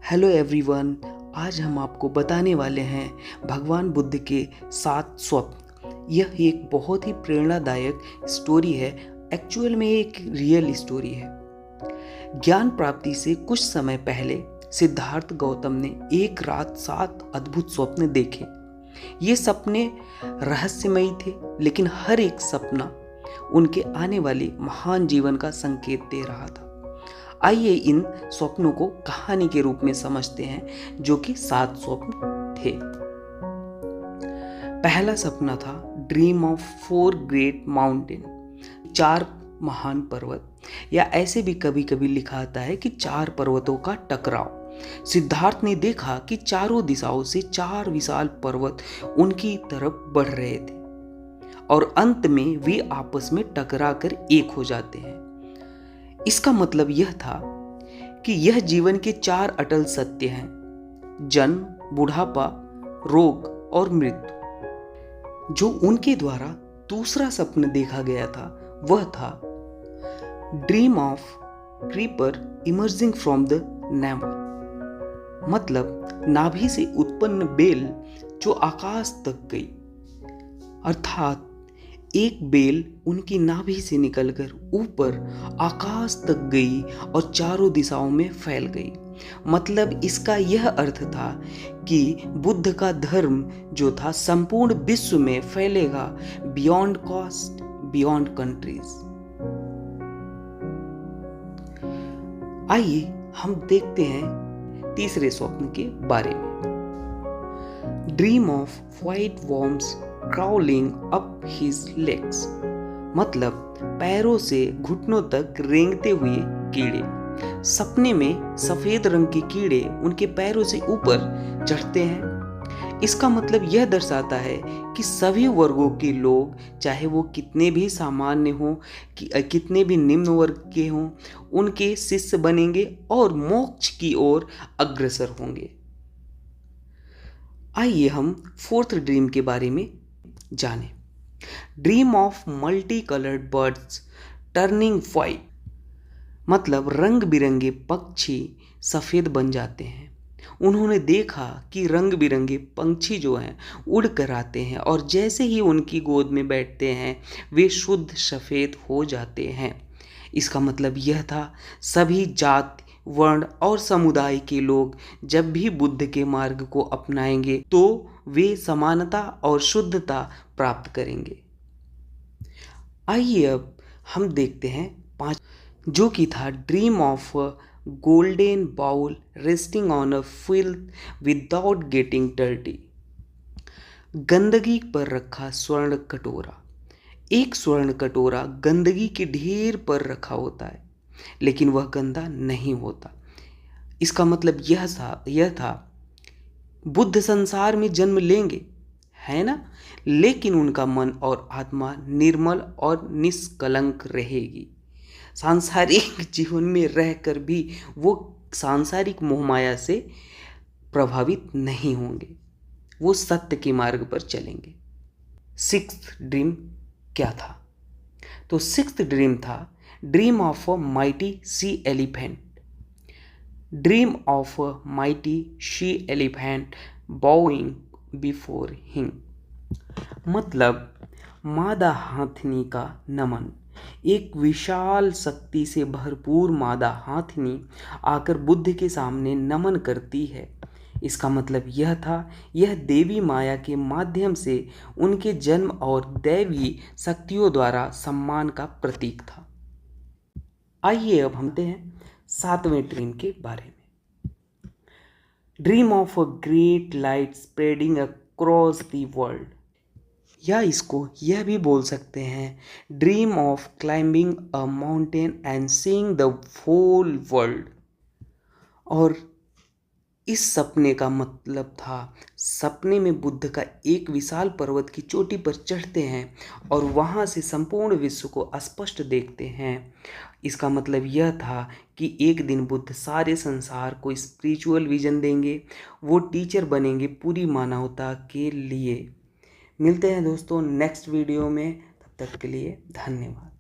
Hello everyone, आज हम आपको बताने वाले हैं भगवान बुद्ध के 7 स्वप्न। यह एक बहुत ही प्रेरणादायक स्टोरी है। एक्चुअल में एक रियल स्टोरी है। ज्ञान प्राप्ति से कुछ समय पहले सिद्धार्थ गौतम ने एक रात 7 अद्भुत स्वप्न देखे। ये सपने रहस्यमयी थे, लेकिन हर एक सपना उनके आने वाले महान जीवन का संकेत दे रहा था। आइए इन स्वप्नों को कहानी के रूप में समझते हैं, जो कि 7 स्वप्न थे। पहला सपना था ड्रीम ऑफ 4 ग्रेट माउंटेन, 4 महान पर्वत, या ऐसे भी कभी कभी लिखा आता है कि 4 पर्वतों का टकराव। सिद्धार्थ ने देखा कि चारों दिशाओं से 4 विशाल पर्वत उनकी तरफ बढ़ रहे थे और अंत में वे आपस में टकराकर एक हो जाते हैं। इसका मतलब यह था कि यह जीवन के 4 अटल सत्य हैं: जन्म, बुढ़ापा, रोग और मृत्यु। जो उनके द्वारा दूसरा स्वप्न देखा गया था वह था dream of creeper emerging from the never, मतलब नाभि से उत्पन्न बेल जो आकाश तक गई। अर्थात एक बेल उनकी नाभि से निकलकर ऊपर आकाश तक गई और चारों दिशाओं में फैल गई। मतलब इसका यह अर्थ था कि बुद्ध का धर्म जो था संपूर्ण विश्व में फैलेगा, बियॉन्ड कास्ट, बियॉन्ड कंट्रीज। आइए हम देखते हैं तीसरे स्वप्न के बारे में। Dream of white worms crawling up his legs, मतलब पैरों से घुटनों तक रेंगते हुए कीड़े। सपने में सफेद रंग के कीड़े उनके पैरों से ऊपर चढ़ते हैं। इसका मतलब यह दर्शाता है कि सभी वर्गों के लोग, चाहे वो कितने भी सामान्य हों, कितने भी निम्न वर्ग के हों, उनके शिष्य बनेंगे और मोक्ष की ओर अग्रसर होंगे। आइए हम 4th ड्रीम के बारे में जाने। Dream of multi coloured birds turning white, मतलब रंग बिरंगे पक्षी सफेद बन जाते हैं। उन्होंने देखा कि रंग बिरंगे पंछी जो हैं उड़ कर आते हैं और जैसे ही उनकी गोद में बैठते हैं वे शुद्ध सफेद हो जाते हैं। इसका मतलब यह था सभी जाति, वर्ण और समुदाय के लोग जब भी बुद्ध के मार्ग को अपनाएंगे तो वे समानता और शुद्धता प्राप्त करेंगे। आइए अब हम देखते हैं 5, जो कि था dream of golden bowl resting on a filth without getting dirty, गंदगी पर रखा स्वर्ण कटोरा। एक स्वर्ण कटोरा गंदगी के ढेर पर रखा होता है, लेकिन वह गंदा नहीं होता। इसका मतलब यह था बुद्ध संसार में जन्म लेंगे, है ना, लेकिन उनका मन और आत्मा निर्मल और निष्कलंक रहेगी। सांसारिक जीवन में रहकर भी वो सांसारिक मोहमाया से प्रभावित नहीं होंगे, वो सत्य के मार्ग पर चलेंगे। 6th ड्रीम क्या था? तो 6th ड्रीम था dream of a mighty sea elephant, dream of a mighty sea elephant bowing before him, मतलब मादा हाथनी का नमन। एक विशाल शक्ति से भरपूर मादा हाथनी आकर बुद्ध के सामने नमन करती है। इसका मतलब यह था, यह देवी माया के माध्यम से उनके जन्म और दैवी शक्तियों द्वारा सम्मान का प्रतीक था। आइए अब हम देखते हैं 7वें ड्रीम के बारे में। Dream of a great light spreading across the world, या इसको यह भी बोल सकते हैं dream of climbing a mountain and seeing the whole world. और इस सपने का मतलब था, सपने में बुद्ध का एक विशाल पर्वत की चोटी पर चढ़ते हैं और वहाँ से संपूर्ण विश्व को स्पष्ट देखते हैं। इसका मतलब यह था कि एक दिन बुद्ध सारे संसार को स्पिरिचुअल विजन देंगे, वो टीचर बनेंगे पूरी मानवता के लिए। मिलते हैं दोस्तों नेक्स्ट वीडियो में, तब तक के लिए धन्यवाद।